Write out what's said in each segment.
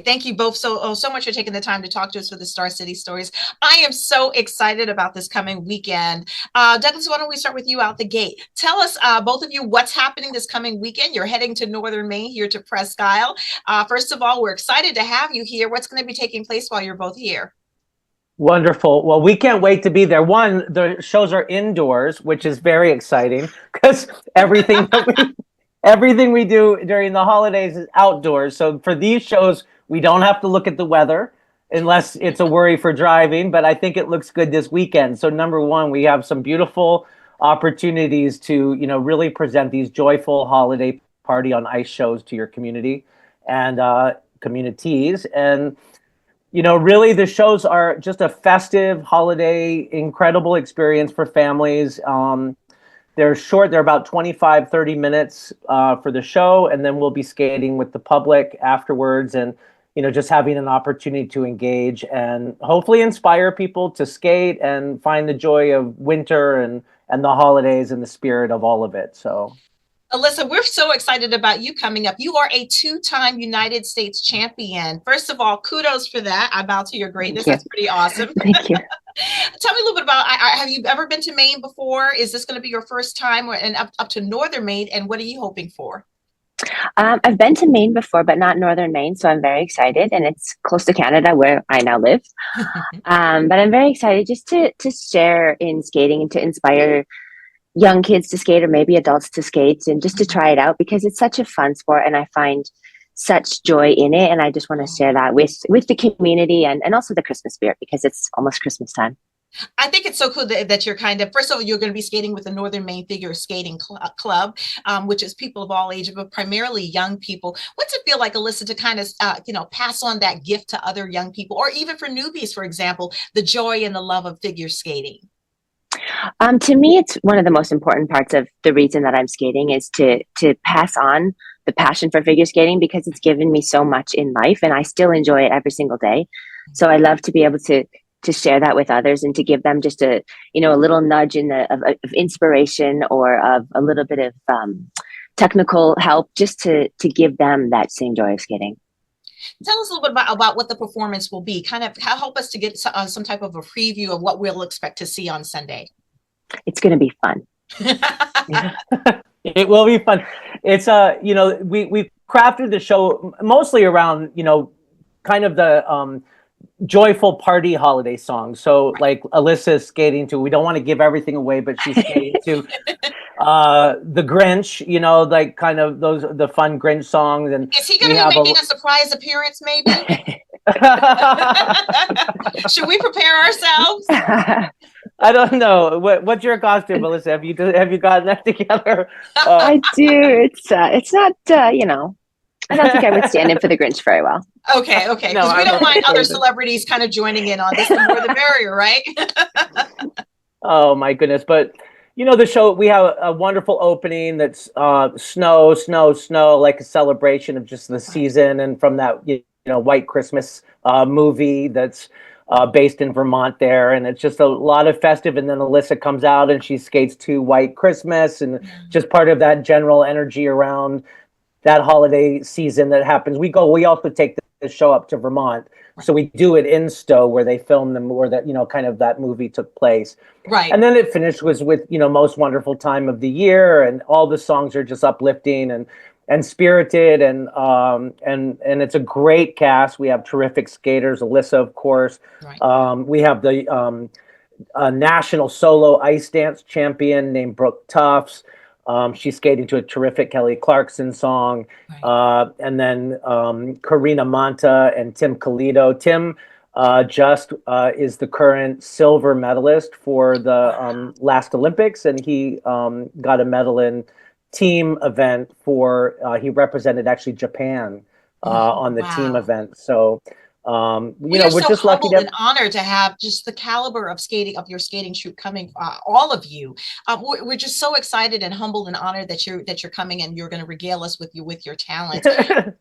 Thank you both so much for taking the time to talk to us for the Star City Stories. I am so excited about this coming weekend. Douglas, why don't we start with you out the gate? Tell us, both of you, what's happening this coming weekend. You're heading to Northern Maine, here to Presque Isle. First of all, we're excited to have you here. What's going to be taking place while you're both here? Wonderful. Well, we can't wait to be there. One, the shows are indoors, which is very exciting because everything we do during the holidays is outdoors. So for these shows, we don't have to look at the weather unless it's a worry for driving. But I think it looks good this weekend. So number one, we have some beautiful opportunities to, really present these joyful holiday party on ice shows to your community and communities. And really the shows are just a festive holiday, incredible experience for families. They're short, they're about 25, 30 minutes for the show. And then we'll be skating with the public afterwards and, just having an opportunity to engage and hopefully inspire people to skate and find the joy of winter and the holidays and the spirit of all of it. So Alissa, we're so excited about you coming up. You are a two-time United States champion. First of all, kudos for that. I bow to your greatness. That's pretty awesome. Thank you. Tell me a little bit about, have you ever been to Maine before? Is this going to be your first time and up to Northern Maine? And what are you hoping for? I've been to Maine before, but not Northern Maine. So I'm very excited. And it's close to Canada where I now live. But I'm very excited just to share in skating and to inspire young kids to skate or maybe adults to skate and just to try it out because it's such a fun sport and I find such joy in it. And I just want to share that with the community and also the Christmas spirit because it's almost Christmas time. I think it's so cool that you're first of all, you're going to be skating with the Northern Maine Figure Skating Club, which is people of all ages, but primarily young people. What's it feel like, Alissa, to kind of, pass on that gift to other young people, or even for newbies, for example, the joy and the love of figure skating? To me, it's one of the most important parts of the reason that I'm skating is to pass on the passion for figure skating because it's given me so much in life and I still enjoy it every single day. So I love to be able to share that with others and to give them just a little nudge of inspiration or of a little bit of technical help just to give them that same joy of skating. Tell us a little bit about what the performance will be. Kind of help us to get some type of a preview of what we'll expect to see on Sunday. It's going to be fun. It will be fun. It's we've crafted the show mostly around kind of the joyful party holiday songs. So like Alyssa's skating to, we don't want to give everything away, but she's skating to the Grinch, like kind of the fun Grinch songs. And is he going to be making a surprise appearance maybe? Should we prepare ourselves? I don't know. What's your costume, Alissa? Have you gotten that together? I do. It's not I don't think I would stand in for the Grinch very well. Okay. Because we don't mind other celebrities kind of joining in on this. The more the merrier, right? Oh my goodness! But the show, we have a wonderful opening that's snow, like a celebration of just the season, and from that White Christmas movie that's based in Vermont there, and it's just a lot of festive. And then Alissa comes out and she skates to White Christmas, and just part of that general energy around that holiday season that happens. We also take the show up to Vermont. So we do it in Stowe where they filmed them, where that, kind of that movie took place. Right. And then it finished with, most wonderful time of the year. And all the songs are just uplifting and spirited. And it's a great cast. We have terrific skaters, Alissa, of course. Right. We have the national solo ice dance champion named Brooke Tufts. She's skating to a terrific Kelly Clarkson song. Right. And then Karina Monta and Tim Colito. Tim is the current silver medalist for the last Olympics, and he got a medal in team event for, he represented actually Japan on the team event. So we're so just lucky and honored to have just the caliber of your skating troupe coming, all of you. We're just so excited and humbled and honored that you're coming and you're going to regale us with your talent.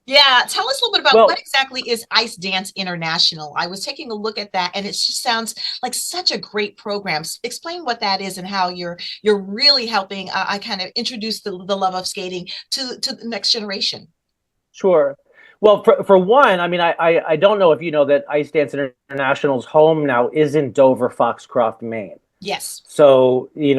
Yeah, tell us a little bit about what exactly is Ice Dance International. I was taking a look at that, and it just sounds like such a great program. Explain what that is and how you're really helping. I kind of introduce the love of skating to the next generation. Sure. Well, for one, I mean, I don't know if you know that Ice Dance International's home now is in Dover, Foxcroft, Maine. Yes. So, we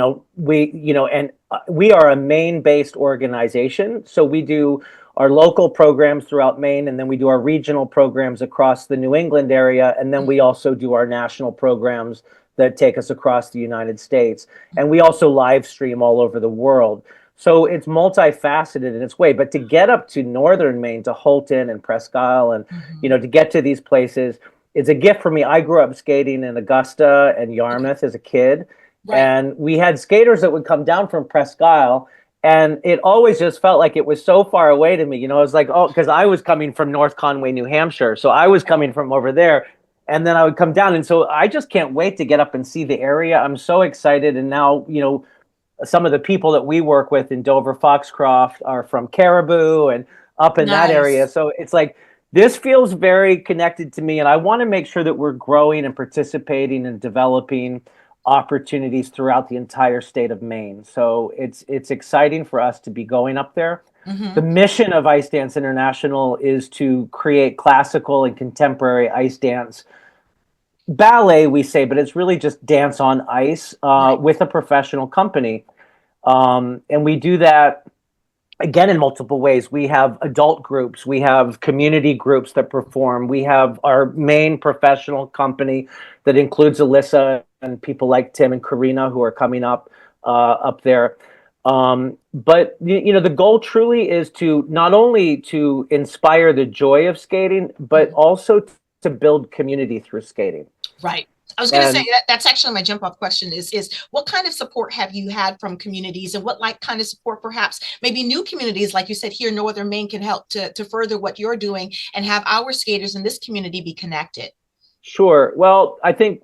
are a Maine-based organization. So we do our local programs throughout Maine, and then we do our regional programs across the New England area, and then we also do our national programs that take us across the United States. And we also live stream all over the world. So it's multifaceted in its way. But to get up to northern Maine, to Holton and Presque Isle, and to get to these places, it's a gift for me. I grew up skating in Augusta and Yarmouth as a kid, and we had skaters that would come down from Presque Isle, and it always just felt like it was so far away to me. It was like, oh, because I was coming from North Conway, New Hampshire, so I was coming from over there, and then I would come down, and so I just can't wait to get up and see the area. I'm so excited, and now some of the people that we work with in Dover, Foxcroft are from Caribou and up in that area. So it's like, this feels very connected to me, and I want to make sure that we're growing and participating and developing opportunities throughout the entire state of Maine. So it's exciting for us to be going up there. The mission of Ice Dance International is to create classical and contemporary ice dance ballet, we say, but it's really just dance on ice with a professional company. And we do that, again, in multiple ways. We have adult groups, we have community groups that perform, we have our main professional company that includes Alissa and people like Tim and Karina who are coming up there. But the goal truly is to not only to inspire the joy of skating, but also to build community through skating. Right. I was going to say that's actually my jump off question is what kind of support have you had from communities, and what kind of support perhaps maybe new communities, like you said, here in Northern Maine can help to further what you're doing and have our skaters in this community be connected? Sure. Well, I think,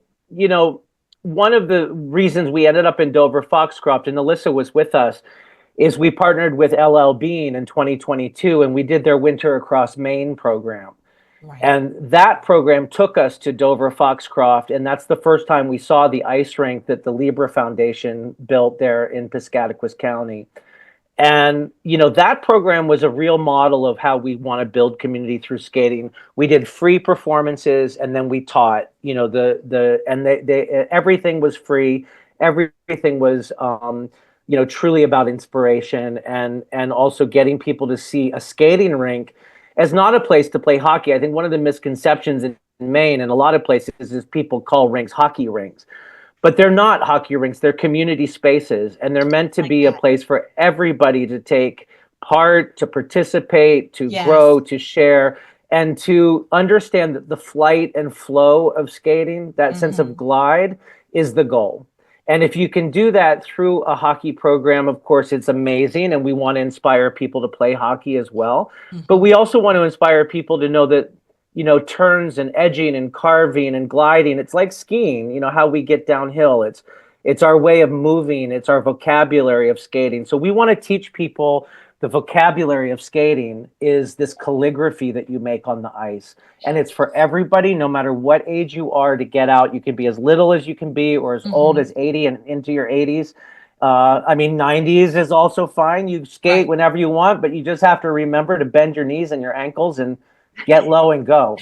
one of the reasons we ended up in Dover, Foxcroft, and Alissa was with us, is we partnered with LL Bean in 2022, and we did their Winter Across Maine program. Right. And that program took us to Dover, Foxcroft, and that's the first time we saw the ice rink that the Libra Foundation built there in Piscataquis County. And, that program was a real model of how we want to build community through skating. We did free performances, and then we taught, everything was free. Everything was, truly about inspiration and also getting people to see a skating rink as not a place to play hockey. I think one of the misconceptions in Maine and a lot of places is people call rinks hockey rinks. But they're not hockey rinks. They're community spaces, and they're meant to be a place for everybody to take part, to participate, to grow, to share, and to understand that the flight and flow of skating, that sense of glide, is the goal. And if you can do that through a hockey program, of course, it's amazing. And we want to inspire people to play hockey as well. But we also want to inspire people to know that, turns and edging and carving and gliding, it's like skiing, how we get downhill. It's our way of moving. It's our vocabulary of skating. So we want to teach people the vocabulary of skating is this calligraphy that you make on the ice. And it's for everybody, no matter what age you are, to get out. You can be as little as you can be, or as old as 80 and into your 80s. 90s is also fine. You skate whenever you want, but you just have to remember to bend your knees and your ankles and get low and go.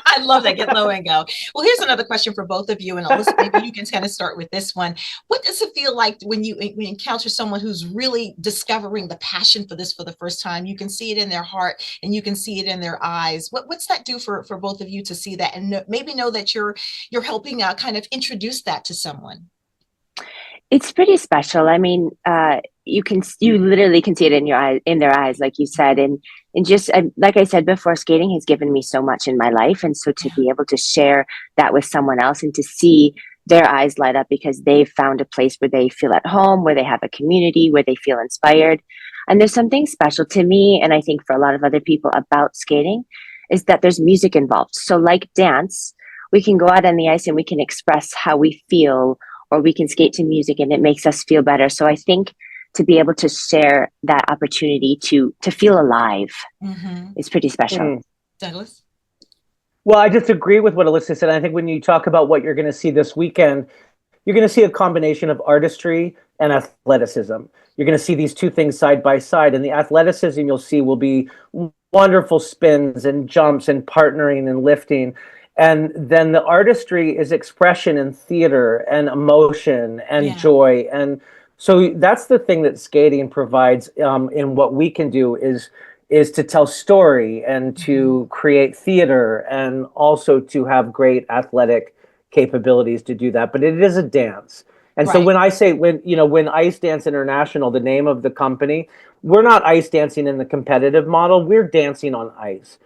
I love that. Get low and go. Well, here's another question for both of you. And Alissa, maybe you can kind of start with this one. What does it feel like when you encounter someone who's really discovering the passion for this for the first time? You can see it in their heart and you can see it in their eyes. What's that do for both of you to see that and maybe know that you're helping kind of introduce that to someone? It's pretty special. I mean, you literally can see it in their eyes, like you said, and just like I said before, skating has given me so much in my life, and so to be able to share that with someone else and to see their eyes light up because they've found a place where they feel at home, where they have a community, where they feel inspired, and there's something special to me, and I think for a lot of other people about skating, is that there's music involved. So like dance, we can go out on the ice and we can express how we feel, or we can skate to music and it makes us feel better. So I think to be able to share that opportunity to feel alive is pretty special. Douglas? Well, I just agree with what Alissa said. I think when you talk about what you're going to see this weekend, you're going to see a combination of artistry and athleticism. You're going to see these two things side by side, and the athleticism you'll see will be wonderful spins and jumps and partnering and lifting. And then the artistry is expression and theater and emotion and joy. And so that's the thing that skating provides in what we can do is to tell story and to create theater and also to have great athletic capabilities to do that. But it is a dance. And so when I say, when Ice Dance International, the name of the company, we're not ice dancing in the competitive model, we're dancing on ice.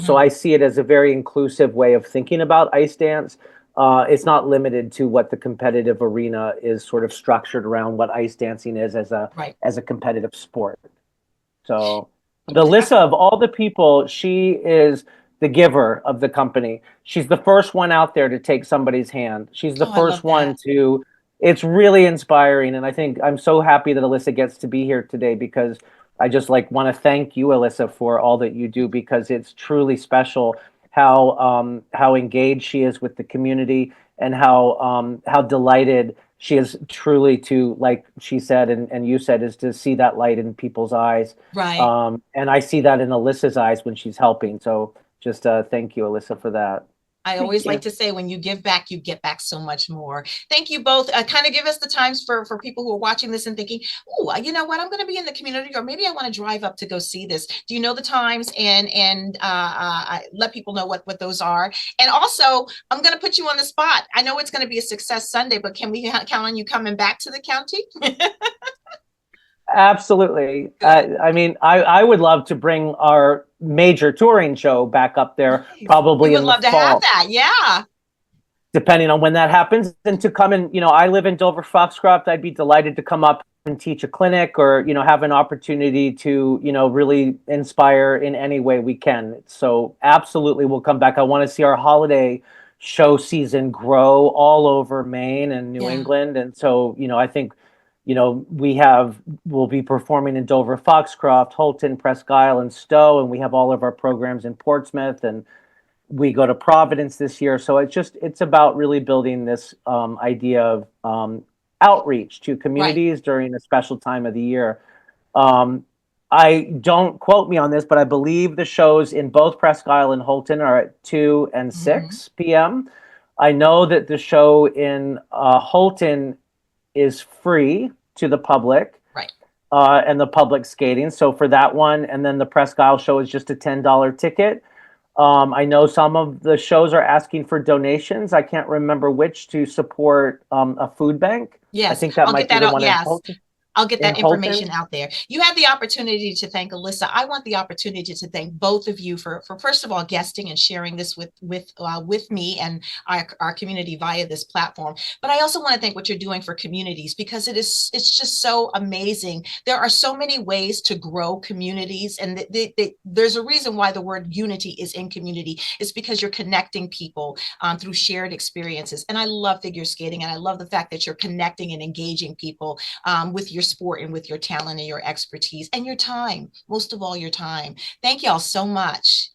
So I see it as a very inclusive way of thinking about ice dance. It's not limited to what the competitive arena is sort of structured around what ice dancing is as a competitive sport. So the Alissa, of all the people, she is the giver of the company. She's the first one out there to take somebody's hand. She's the first one to, it's really inspiring. And I think I'm so happy that Alissa gets to be here today, because I just want to thank you, Alissa, for all that you do, because it's truly special how engaged she is with the community, and how delighted she is truly to, like she said, and you said, is to see that light in people's eyes. Right. And I see that in Alyssa's eyes when she's helping. So just thank you, Alissa, for that. I always like to say, when you give back, you get back so much more. Thank you both. Kind of give us the times for people who are watching this and thinking, oh, you know what, I'm going to be in the community, or maybe I want to drive up to go see this. Do you know the times? And let people know what those are. And also, I'm going to put you on the spot. I know it's going to be a success Sunday, but can we count on you coming back to the county? Absolutely. I mean, I would love to bring our major touring show back up there, probably in the fall. We would love to have that. Yeah. Depending on when that happens, and to come in, I live in Dover Foxcroft. I'd be delighted to come up and teach a clinic, or, have an opportunity to, really inspire in any way we can. So absolutely, we'll come back. I want to see our holiday show season grow all over Maine and New England. And so, I think, we'll be performing in Dover, Foxcroft, Holton, Presque Isle, and Stowe, and we have all of our programs in Portsmouth, and we go to Providence this year. So it's about really building this idea of outreach to communities during a special time of the year. I don't quote me on this, but I believe the shows in both Presque Isle and Holton are at 2 and 6 p.m. I know that the show in Holton is free to the public, and the public skating. So for that one, and then the Presque Isle show is just a $10 ticket. I know some of the shows are asking for donations. I can't remember which, to support a food bank. Yes, I think that might be the one in Holton. I'll get that information out there. You had the opportunity to thank Alissa. I want the opportunity to thank both of you for first of all, guesting and sharing this with me and our community via this platform. But I also want to thank what you're doing for communities, because it's just so amazing. There are so many ways to grow communities, and there's a reason why the word unity is in community. It's because you're connecting people through shared experiences. And I love figure skating, and I love the fact that you're connecting and engaging people with your sport and with your talent and your expertise and your time, most of all your time. Thank y'all so much.